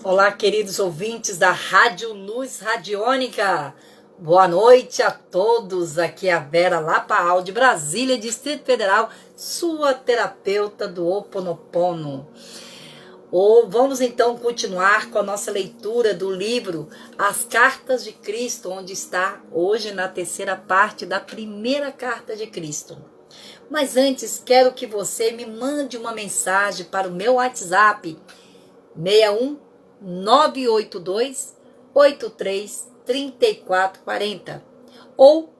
Olá, queridos ouvintes da Rádio Luz Radiônica. Boa noite a todos. Aqui é a Vera Lapaal de Brasília, Distrito Federal, sua terapeuta do Ho Oponopono. Vamos então continuar com a nossa leitura do livro As Cartas de Cristo, onde está hoje na terceira parte da primeira carta de Cristo. Mas antes, quero que você me mande uma mensagem para o meu WhatsApp 61 982 83 3440 ou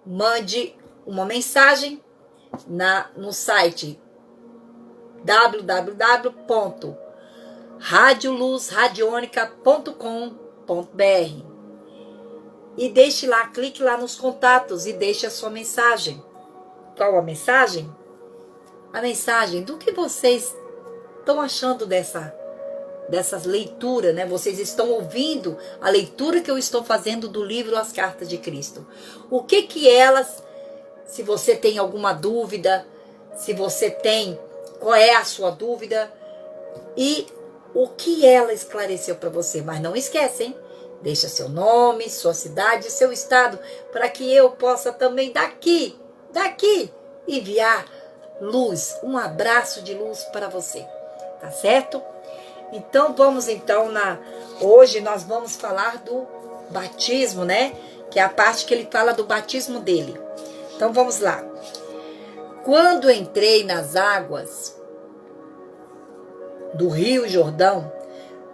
mande uma mensagem no site www.radioluzradionica.com.br e deixe lá, clique lá nos contatos e deixe a sua mensagem. Qual a mensagem? A mensagem do que vocês estão achando dessas leituras, né? Vocês estão ouvindo a leitura que eu estou fazendo do livro As Cartas de Cristo. O que elas, se você tem alguma dúvida, qual é a sua dúvida e o que ela esclareceu para você. Mas não esquece, hein? Deixa seu nome, sua cidade, seu estado, para que eu possa também daqui, enviar luz, um abraço de luz para você. Tá certo? Então hoje nós vamos falar do batismo, né? Que é a parte que ele fala do batismo dele. Então vamos lá. Quando entrei nas águas do Rio Jordão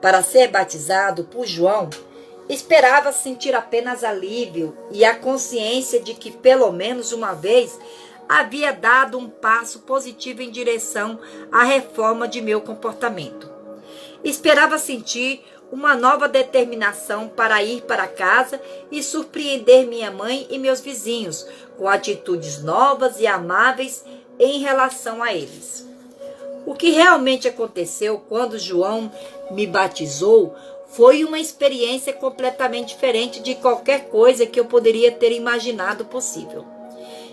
para ser batizado por João, esperava sentir apenas alívio e a consciência de que pelo menos uma vez havia dado um passo positivo em direção à reforma de meu comportamento. Esperava sentir uma nova determinação para ir para casa e surpreender minha mãe e meus vizinhos com atitudes novas e amáveis em relação a eles. O que realmente aconteceu quando João me batizou foi uma experiência completamente diferente de qualquer coisa que eu poderia ter imaginado possível.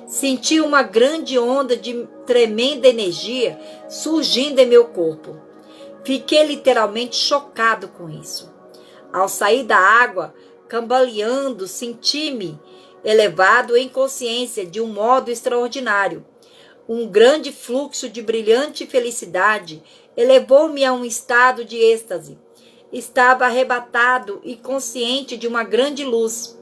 Senti uma grande onda de tremenda energia surgindo em meu corpo. Fiquei literalmente chocado com isso. Ao sair da água, cambaleando, senti-me elevado em consciência de um modo extraordinário. Um grande fluxo de brilhante felicidade elevou-me a um estado de êxtase. Estava arrebatado e consciente de uma grande luz.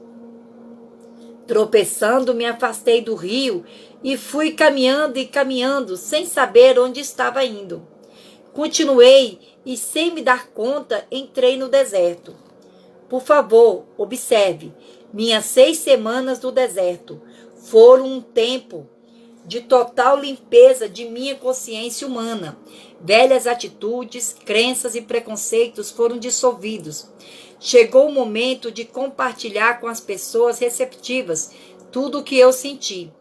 Tropeçando, me afastei do rio e fui caminhando, sem saber onde estava indo. Continuei e, sem me dar conta, entrei no deserto. Por favor, observe, minhas 6 semanas no deserto foram um tempo de total limpeza de minha consciência humana. Velhas atitudes, crenças e preconceitos foram dissolvidos. Chegou o momento de compartilhar com as pessoas receptivas tudo o que eu senti.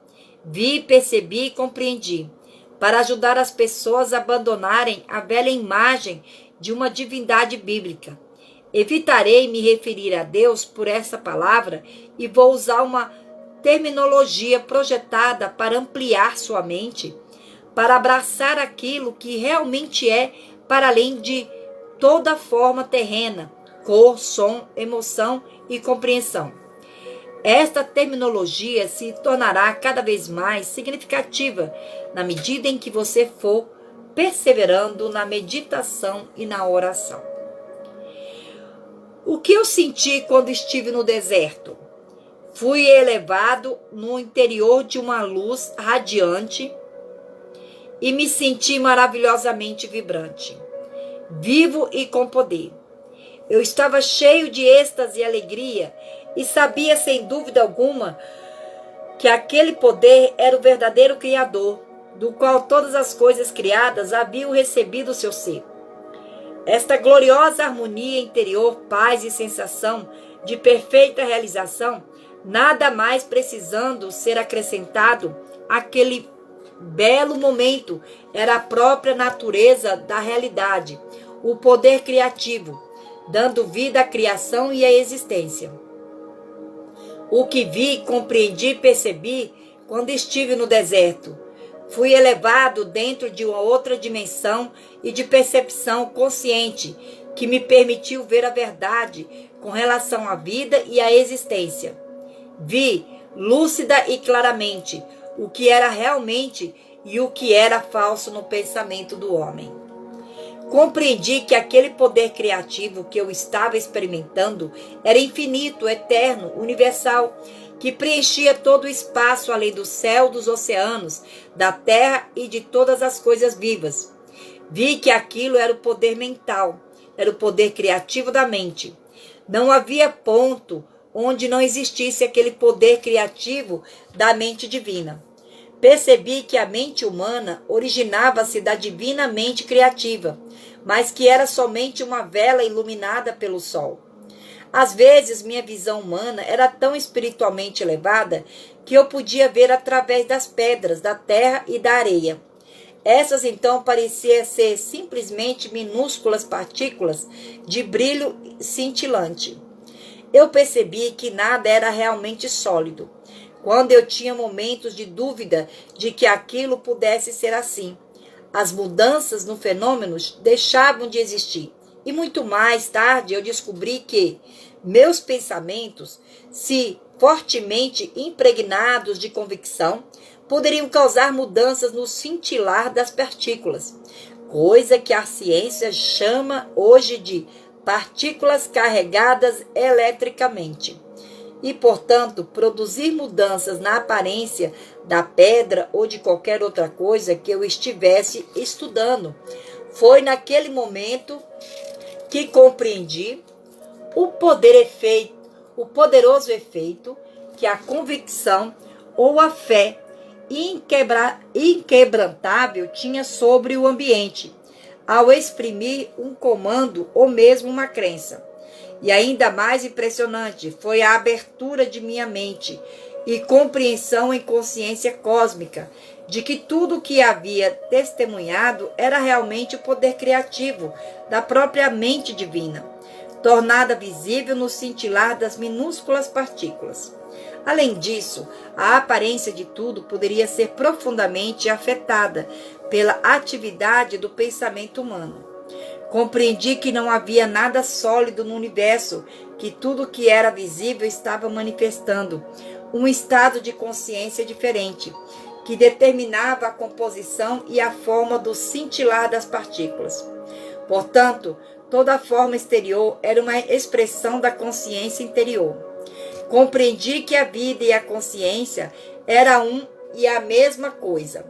Vi, percebi e compreendi. Para ajudar as pessoas a abandonarem a velha imagem de uma divindade bíblica. Evitarei me referir a Deus por essa palavra e vou usar uma terminologia projetada para ampliar sua mente, para abraçar aquilo que realmente é para além de toda forma terrena, cor, som, emoção e compreensão. Esta terminologia se tornará cada vez mais significativa na medida em que você for perseverando na meditação e na oração. O que eu senti quando estive no deserto? Fui elevado no interior de uma luz radiante e me senti maravilhosamente vibrante, vivo e com poder. Eu estava cheio de êxtase e alegria e sabia sem dúvida alguma que aquele poder era o verdadeiro Criador, do qual todas as coisas criadas haviam recebido o seu ser. Esta gloriosa harmonia interior, paz e sensação de perfeita realização, nada mais precisando ser acrescentado àquele belo momento, era a própria natureza da realidade, o poder criativo, dando vida à criação e à existência. O que vi, compreendi e percebi quando estive no deserto. Fui elevado dentro de uma outra dimensão e de percepção consciente, que me permitiu ver a verdade com relação à vida e à existência. Vi, lúcida e claramente, o que era realmente e o que era falso no pensamento do homem. Compreendi que aquele poder criativo que eu estava experimentando era infinito, eterno, universal, que preenchia todo o espaço além do céu, dos oceanos, da terra e de todas as coisas vivas. Vi que aquilo era o poder mental, era o poder criativo da mente. Não havia ponto onde não existisse aquele poder criativo da mente divina. Percebi que a mente humana originava-se da divina mente criativa, mas que era somente uma vela iluminada pelo sol. Às vezes, minha visão humana era tão espiritualmente elevada que eu podia ver através das pedras, da terra e da areia. Essas, então, pareciam ser simplesmente minúsculas partículas de brilho cintilante. Eu percebi que nada era realmente sólido. Quando eu tinha momentos de dúvida de que aquilo pudesse ser assim, as mudanças no fenômeno deixavam de existir. E muito mais tarde eu descobri que meus pensamentos, se fortemente impregnados de convicção, poderiam causar mudanças no cintilar das partículas, coisa que a ciência chama hoje de partículas carregadas eletricamente. E, portanto, produzir mudanças na aparência da pedra ou de qualquer outra coisa que eu estivesse estudando. Foi naquele momento que compreendi o poderoso efeito que a convicção ou a fé inquebrantável tinha sobre o ambiente, ao exprimir um comando ou mesmo uma crença. E ainda mais impressionante foi a abertura de minha mente e compreensão em consciência cósmica de que tudo o que havia testemunhado era realmente o poder criativo da própria mente divina, tornada visível no cintilar das minúsculas partículas. Além disso, a aparência de tudo poderia ser profundamente afetada pela atividade do pensamento humano. Compreendi que não havia nada sólido no universo, que tudo que era visível estava manifestando um estado de consciência diferente, que determinava a composição e a forma do cintilar das partículas. Portanto, toda a forma exterior era uma expressão da consciência interior. Compreendi que a vida e a consciência eram um e a mesma coisa.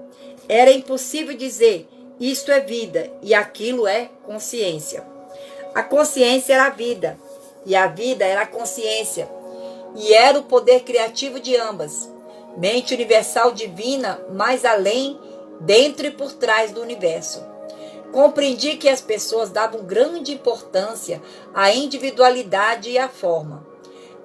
Era impossível dizer isto é vida e aquilo é consciência. A consciência era a vida e a vida era a consciência. E era o poder criativo de ambas. Mente universal divina, mais além, dentro e por trás do universo. Compreendi que as pessoas davam grande importância à individualidade e à forma.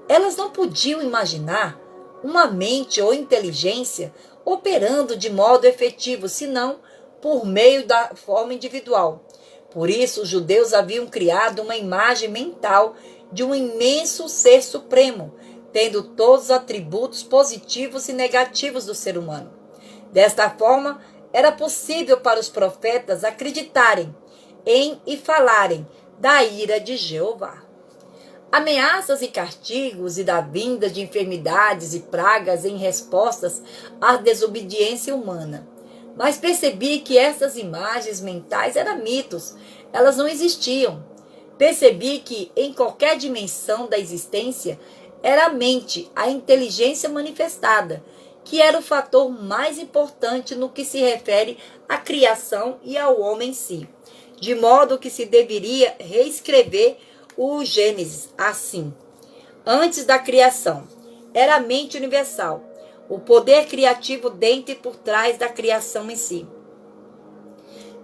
Elas não podiam imaginar uma mente ou inteligência operando de modo efetivo, senão por meio da forma individual. Por isso, os judeus haviam criado uma imagem mental de um imenso ser supremo, tendo todos os atributos positivos e negativos do ser humano. Desta forma, era possível para os profetas acreditarem em e falarem da ira de Jeová. Ameaças e castigos e da vinda de enfermidades e pragas em respostas à desobediência humana. Mas percebi que essas imagens mentais eram mitos, elas não existiam. Percebi que em qualquer dimensão da existência era a mente, a inteligência manifestada, que era o fator mais importante no que se refere à criação e ao homem em si. De modo que se deveria reescrever o Gênesis assim. Antes da criação, era a mente universal, o poder criativo dentro e por trás da criação em si.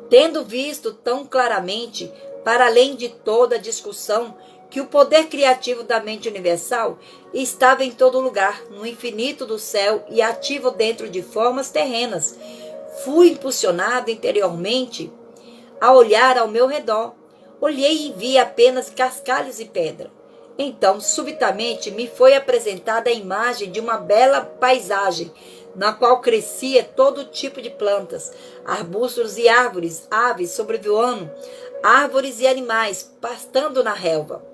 Tendo visto tão claramente, para além de toda a discussão, que o poder criativo da mente universal estava em todo lugar, no infinito do céu e ativo dentro de formas terrenas, fui impulsionado interiormente a olhar ao meu redor. Olhei e vi apenas cascalhos e pedra. Então, subitamente, me foi apresentada a imagem de uma bela paisagem, na qual crescia todo tipo de plantas, arbustos e árvores, aves sobrevoando árvores e animais pastando na relva.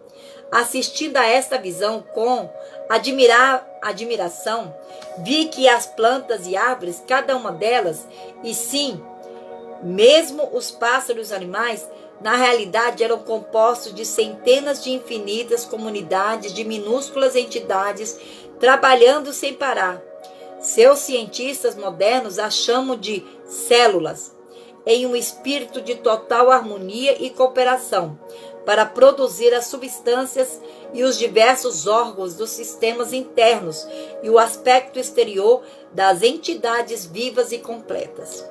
Assistindo a esta visão com admiração, vi que as plantas e árvores, cada uma delas, e sim, mesmo os pássaros e os animais, na realidade eram compostos de centenas de infinitas comunidades de minúsculas entidades trabalhando sem parar. Seus cientistas modernos a chamam de células, em um espírito de total harmonia e cooperação, para produzir as substâncias e os diversos órgãos dos sistemas internos e o aspecto exterior das entidades vivas e completas.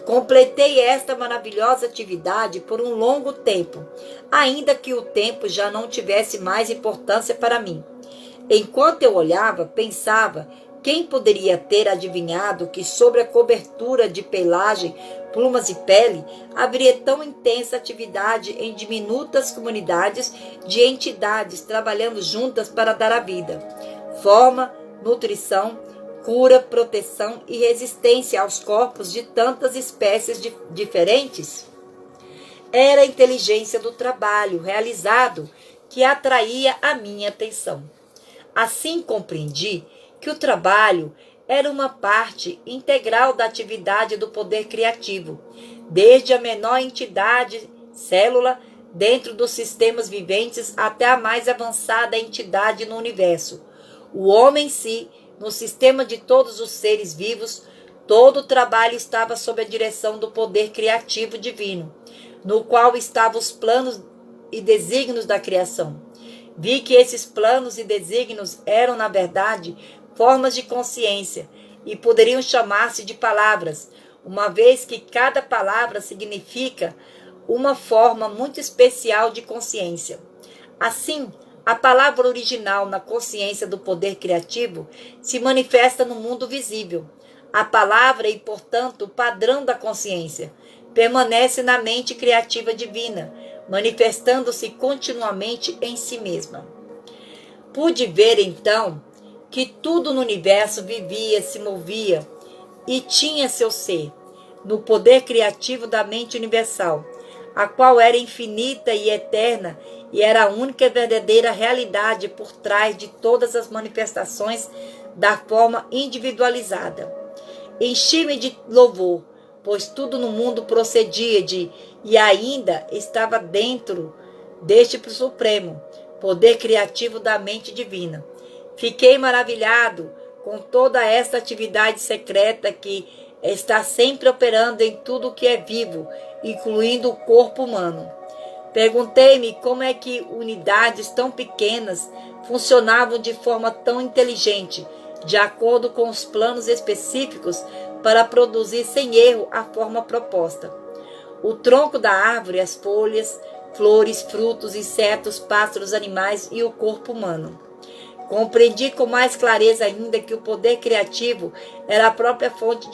Completei esta maravilhosa atividade por um longo tempo, ainda que o tempo já não tivesse mais importância para mim. Enquanto eu olhava, pensava, quem poderia ter adivinhado que sobre a cobertura de pelagem, plumas e pele, haveria tão intensa atividade em diminutas comunidades de entidades trabalhando juntas para dar a vida, forma, nutrição, cura, proteção e resistência aos corpos de tantas espécies diferentes? Era a inteligência do trabalho realizado que atraía a minha atenção. Assim compreendi que o trabalho era uma parte integral da atividade do poder criativo, desde a menor entidade, célula, dentro dos sistemas viventes até a mais avançada entidade no universo. O homem em si, no sistema de todos os seres vivos, todo o trabalho estava sob a direção do poder criativo divino, no qual estavam os planos e desígnios da criação. Vi que esses planos e desígnios eram, na verdade, formas de consciência e poderiam chamar-se de palavras, uma vez que cada palavra significa uma forma muito especial de consciência. Assim, a palavra original na consciência do poder criativo se manifesta no mundo visível. A palavra e, portanto, o padrão da consciência permanece na mente criativa divina, manifestando-se continuamente em si mesma. Pude ver, então, que tudo no universo vivia, se movia e tinha seu ser, no poder criativo da mente universal, a qual era infinita e eterna e era a única e verdadeira realidade por trás de todas as manifestações da forma individualizada. Enchi-me de louvor, pois tudo no mundo procedia de e ainda estava dentro deste supremo poder criativo da mente divina. Fiquei maravilhado com toda esta atividade secreta que está sempre operando em tudo que é vivo, incluindo o corpo humano. Perguntei-me como é que unidades tão pequenas funcionavam de forma tão inteligente, de acordo com os planos específicos para produzir sem erro a forma proposta. O tronco da árvore, as folhas, flores, frutos, insetos, pássaros, animais e o corpo humano. Compreendi com mais clareza ainda que o poder criativo era a própria fonte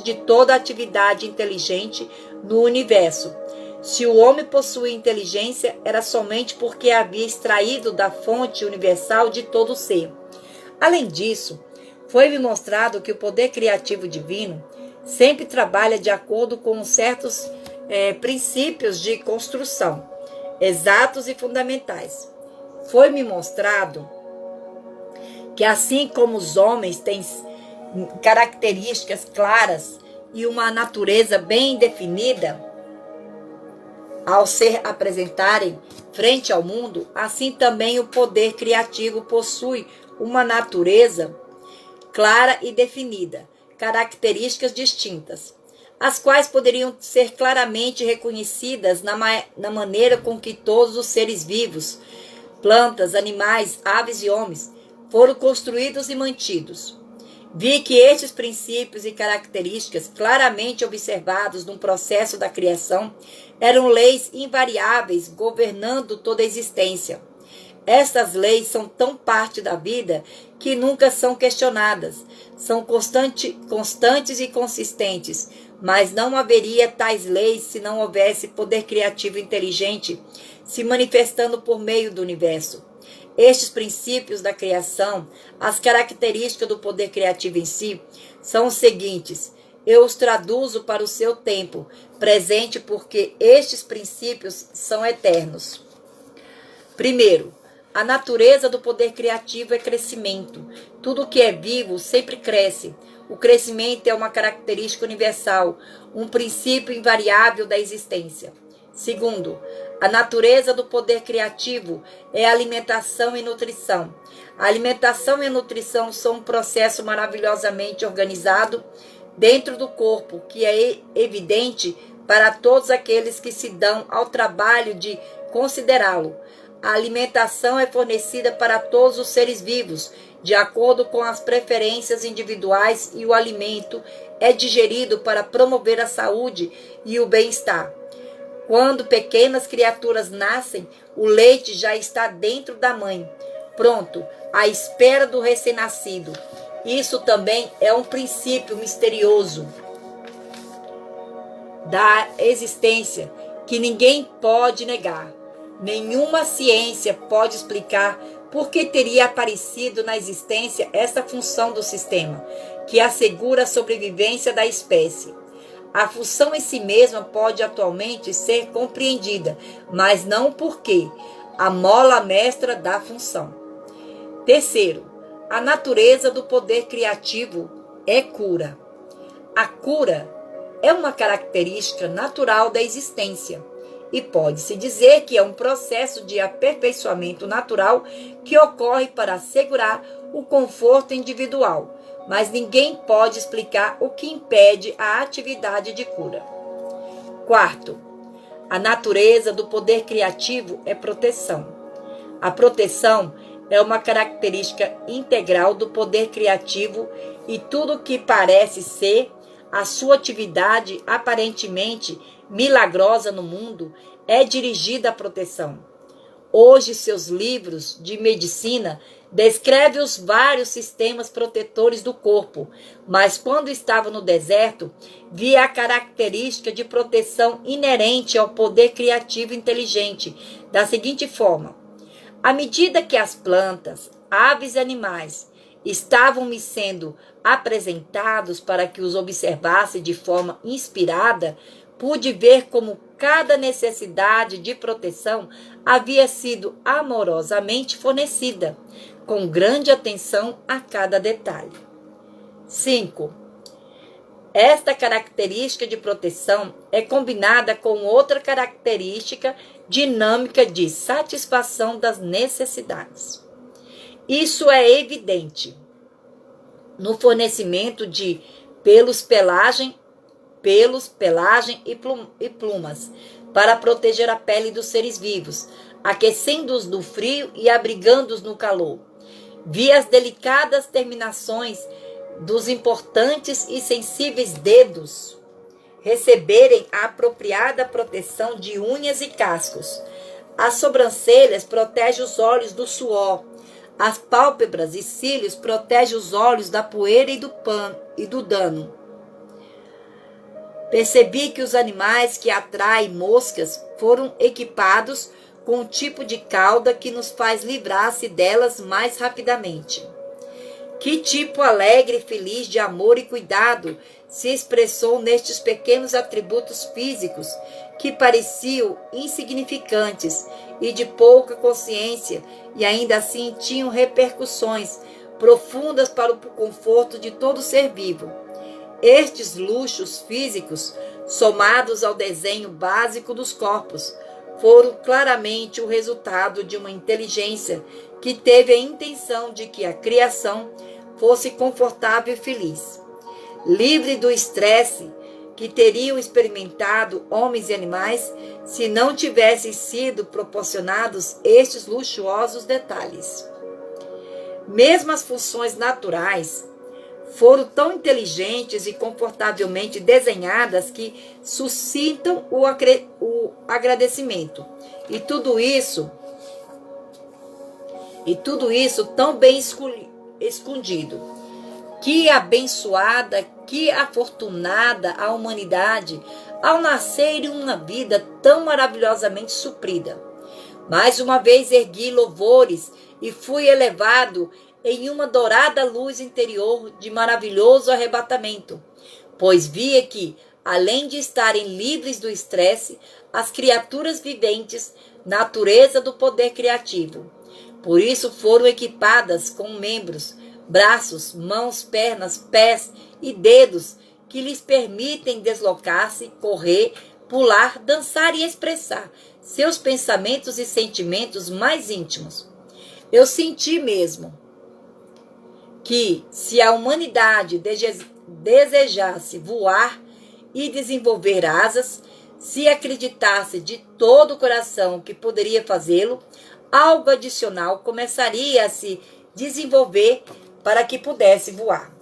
de toda atividade inteligente no universo. Se o homem possuía inteligência, era somente porque havia extraído da fonte universal de todo o ser. Além disso, foi-me mostrado que o poder criativo divino sempre trabalha de acordo com certos princípios de construção, exatos e fundamentais. Foi-me mostrado que assim como os homens têm características claras e uma natureza bem definida, ao ser apresentarem frente ao mundo, assim também o poder criativo possui uma natureza clara e definida, características distintas, as quais poderiam ser claramente reconhecidas na maneira com que todos os seres vivos, plantas, animais, aves e homens, foram construídos e mantidos. Vi que estes princípios e características claramente observados no processo da criação eram leis invariáveis governando toda a existência. Estas leis são tão parte da vida que nunca são questionadas, são constantes e consistentes, mas não haveria tais leis se não houvesse poder criativo inteligente se manifestando por meio do universo. Estes princípios da criação, as características do poder criativo em si, são os seguintes: eu os traduzo para o seu tempo presente, porque estes princípios são eternos. Primeiro, a natureza do poder criativo é crescimento. Tudo que é vivo sempre cresce. O crescimento é uma característica universal, um princípio invariável da existência. Segundo, a natureza do poder criativo é alimentação e nutrição. A alimentação e a nutrição são um processo maravilhosamente organizado dentro do corpo, que é evidente para todos aqueles que se dão ao trabalho de considerá-lo. A alimentação é fornecida para todos os seres vivos, de acordo com as preferências individuais, e o alimento é digerido para promover a saúde e o bem-estar. Quando pequenas criaturas nascem, o leite já está dentro da mãe, pronto, à espera do recém-nascido. Isso também é um princípio misterioso da existência que ninguém pode negar. Nenhuma ciência pode explicar por que teria aparecido na existência essa função do sistema, que assegura a sobrevivência da espécie. A função em si mesma pode atualmente ser compreendida, mas não o porquê, a mola mestra da função. Terceiro, a natureza do poder criativo é cura. A cura é uma característica natural da existência e pode-se dizer que é um processo de aperfeiçoamento natural que ocorre para assegurar o conforto individual, mas ninguém pode explicar o que impede a atividade de cura. Quarto, a natureza do poder criativo é proteção. A proteção é uma característica integral do poder criativo e tudo que parece ser a sua atividade aparentemente milagrosa no mundo é dirigida à proteção. Hoje, seus livros de medicina descrevem os vários sistemas protetores do corpo, mas quando estava no deserto, via a característica de proteção inerente ao poder criativo inteligente, da seguinte forma: à medida que as plantas, aves e animais estavam me sendo apresentados para que os observasse de forma inspirada, pude ver como cada necessidade de proteção havia sido amorosamente fornecida, com grande atenção a cada detalhe. 5. Esta característica de proteção é combinada com outra característica dinâmica de satisfação das necessidades. Isso é evidente no fornecimento de pelos, pelagem e plumas, para proteger a pele dos seres vivos, aquecendo-os no frio e abrigando-os no calor. Via as delicadas terminações dos importantes e sensíveis dedos receberem a apropriada proteção de unhas e cascos. As sobrancelhas protegem os olhos do suor. As pálpebras e cílios protegem os olhos da poeira e do dano. Percebi que os animais que atraem moscas foram equipados com um tipo de cauda que nos faz livrar-se delas mais rapidamente. Que tipo alegre e feliz de amor e cuidado se expressou nestes pequenos atributos físicos que pareciam insignificantes e de pouca consciência e ainda assim tinham repercussões profundas para o conforto de todo ser vivo. Estes luxos físicos, somados ao desenho básico dos corpos, foram claramente o resultado de uma inteligência que teve a intenção de que a criação fosse confortável e feliz, livre do estresse que teriam experimentado homens e animais se não tivessem sido proporcionados estes luxuosos detalhes. Mesmo as funções naturais foram tão inteligentes e confortavelmente desenhadas que suscitam o agradecimento. E tudo isso tão bem escondido. Que abençoada, que afortunada a humanidade ao nascer em uma vida tão maravilhosamente suprida. Mais uma vez ergui louvores e fui elevado em uma dourada luz interior de maravilhoso arrebatamento. pois via que, além de estarem livres do estresse, as criaturas viventes, natureza do poder criativo. Por isso foram equipadas com membros, braços, mãos, pernas, pés e dedos que lhes permitem deslocar-se, correr, pular, dançar e expressar seus pensamentos e sentimentos mais íntimos. Eu senti mesmo que, se a humanidade desejasse voar e desenvolver asas, se acreditasse de todo o coração que poderia fazê-lo, algo adicional começaria a se desenvolver para que pudesse voar.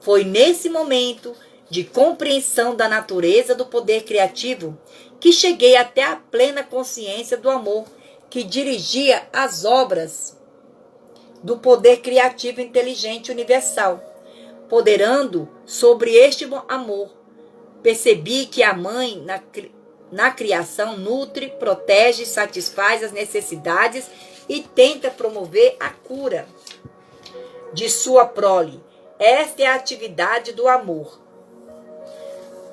Foi nesse momento de compreensão da natureza do poder criativo que cheguei até a plena consciência do amor que dirigia as obras do poder criativo inteligente universal. Poderando sobre este amor, percebi que a mãe na criação nutre, protege, satisfaz as necessidades e tenta promover a cura de sua prole. Esta é a atividade do amor.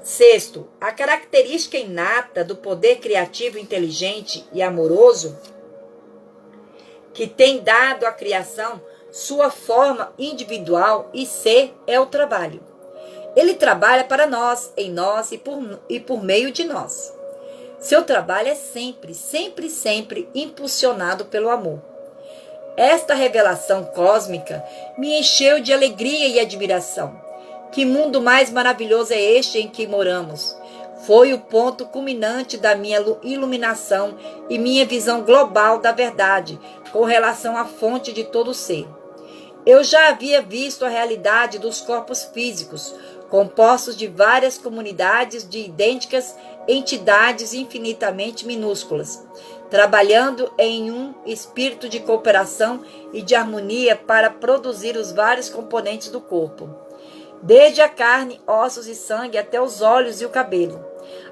Sexto, a característica inata do poder criativo inteligente e amoroso que tem dado à criação sua forma individual e ser é o trabalho. Ele trabalha para nós, em nós e por meio de nós. Seu trabalho é sempre, sempre, sempre impulsionado pelo amor. Esta revelação cósmica me encheu de alegria e admiração. Que mundo mais maravilhoso é este em que moramos? Foi o ponto culminante da minha iluminação e minha visão global da verdade com relação à fonte de todo ser. Eu já havia visto a realidade dos corpos físicos, compostos de várias comunidades de idênticas entidades infinitamente minúsculas, trabalhando em um espírito de cooperação e de harmonia para produzir os vários componentes do corpo, desde a carne, ossos e sangue até os olhos e o cabelo.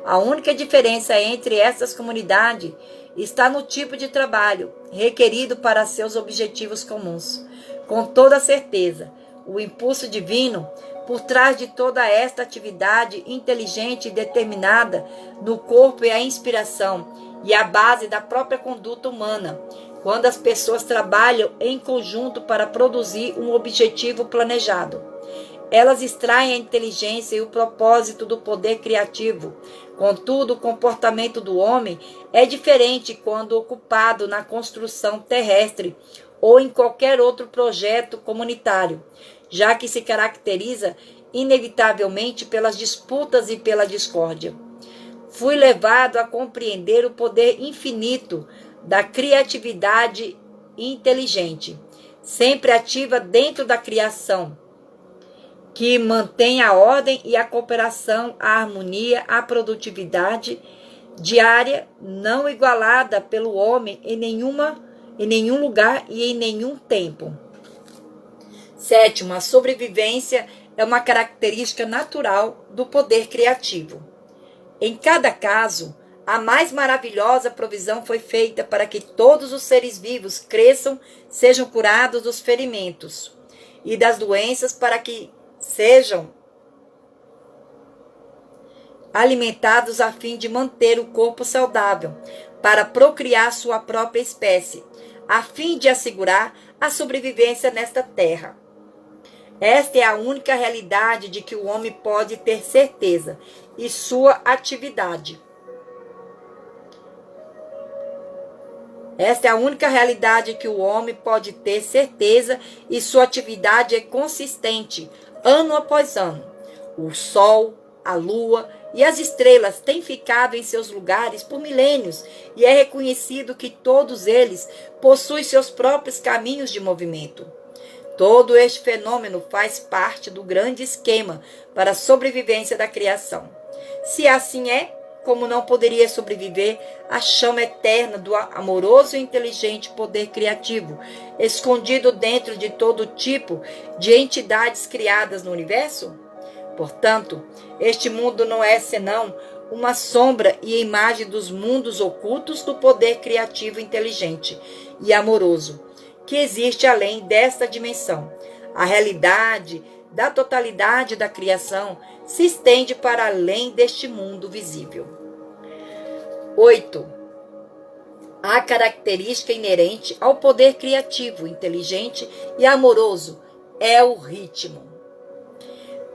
A única diferença entre essas comunidades está no tipo de trabalho requerido para seus objetivos comuns. Com toda certeza, o impulso divino por trás de toda esta atividade inteligente e determinada no corpo é a inspiração e a base da própria conduta humana, quando as pessoas trabalham em conjunto para produzir um objetivo planejado. Elas extraem a inteligência e o propósito do poder criativo. Contudo, o comportamento do homem é diferente quando ocupado na construção terrestre ou em qualquer outro projeto comunitário, já que se caracteriza inevitavelmente pelas disputas e pela discórdia. Fui levado a compreender o poder infinito da criatividade inteligente, sempre ativa dentro da criação, que mantém a ordem e a cooperação, a harmonia, a produtividade diária, não igualada pelo homem em nenhum lugar e em nenhum tempo. Sétimo, a sobrevivência é uma característica natural do poder criativo. Em cada caso, a mais maravilhosa provisão foi feita para que todos os seres vivos cresçam, sejam curados dos ferimentos e das doenças, para que sejam alimentados a fim de manter o corpo saudável, para procriar sua própria espécie, a fim de assegurar a sobrevivência nesta terra. Esta é a única realidade de que o homem pode ter certeza e sua atividade. Esta é a única realidade que o homem pode ter certeza e sua atividade é consistente, ano após ano. O sol, a lua e as estrelas têm ficado em seus lugares por milênios e é reconhecido que todos eles possuem seus próprios caminhos de movimento. Todo este fenômeno faz parte do grande esquema para a sobrevivência da criação. Se assim é, como não poderia sobreviver a chama eterna do amoroso e inteligente poder criativo, escondido dentro de todo tipo de entidades criadas no universo? Portanto, este mundo não é senão uma sombra e imagem dos mundos ocultos do poder criativo inteligente e amoroso, que existe além desta dimensão. A realidade da totalidade da criação se estende para além deste mundo visível. 8. A característica inerente ao poder criativo, inteligente e amoroso é o ritmo.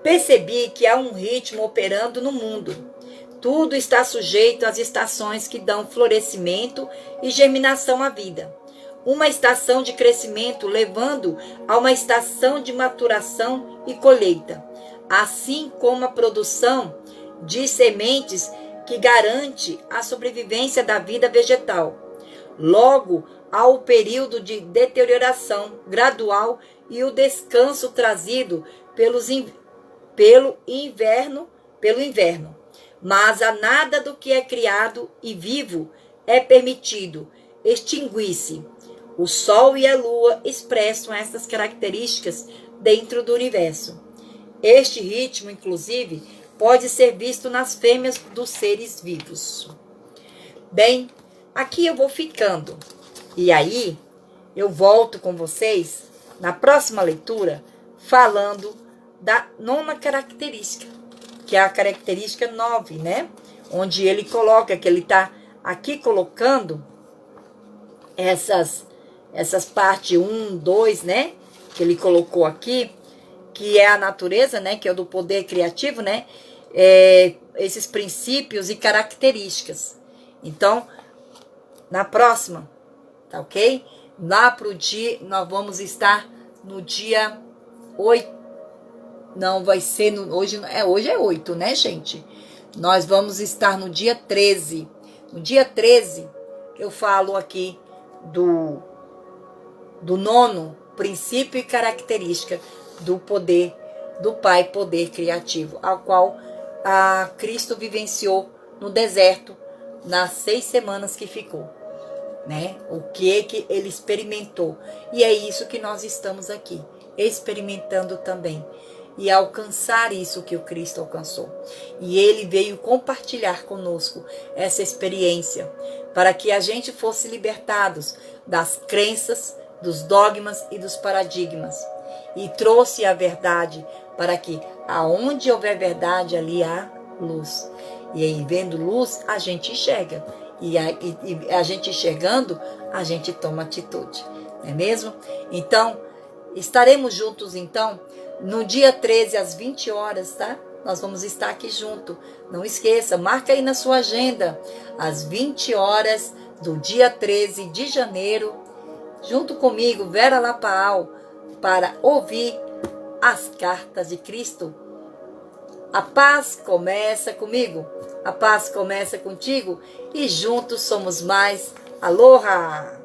Percebi que há um ritmo operando no mundo. Tudo está sujeito às estações que dão florescimento e germinação à vida. Uma estação de crescimento levando a uma estação de maturação e colheita, assim como a produção de sementes que garante a sobrevivência da vida vegetal. Logo, há o período de deterioração gradual e o descanso trazido pelo inverno. Mas a nada do que é criado e vivo é permitido extinguir-se. O Sol e a Lua expressam essas características dentro do universo. Este ritmo, inclusive, pode ser visto nas fêmeas dos seres vivos. Bem, aqui eu vou ficando. E aí, eu volto com vocês na próxima leitura, falando da 9ª característica, que é a característica 9, né? Onde ele coloca, que ele está aqui colocando essas partes 1, 2, né? Que ele colocou aqui, que é a natureza, né? Que é o do poder criativo, né? Esses princípios e características. Então, na próxima, tá ok? Lá pro dia, nós vamos estar no dia 8. Não, vai ser hoje é 8, né, gente? Nós vamos estar no dia 13. No dia 13, eu falo aqui do 9º princípio e característica do poder do Pai, poder criativo, ao qual a Cristo vivenciou no deserto nas 6 semanas que ficou, né? O que ele experimentou. E é isso que nós estamos aqui, experimentando também. E alcançar isso que o Cristo alcançou. E ele veio compartilhar conosco essa experiência, para que a gente fosse libertados das crenças, dos dogmas e dos paradigmas. E trouxe a verdade, para que aonde houver verdade, ali há luz. E aí, vendo luz, a gente enxerga. E a gente enxergando, a gente toma atitude. Não é mesmo? Então, estaremos juntos, então, no dia 13, às 20 horas, tá? Nós vamos estar aqui junto. Não esqueça, marca aí na sua agenda, às 20 horas do dia 13 de janeiro, junto comigo, Vera Lapaal, para ouvir as cartas de Cristo. A paz começa comigo, a paz começa contigo e juntos somos mais. Aloha!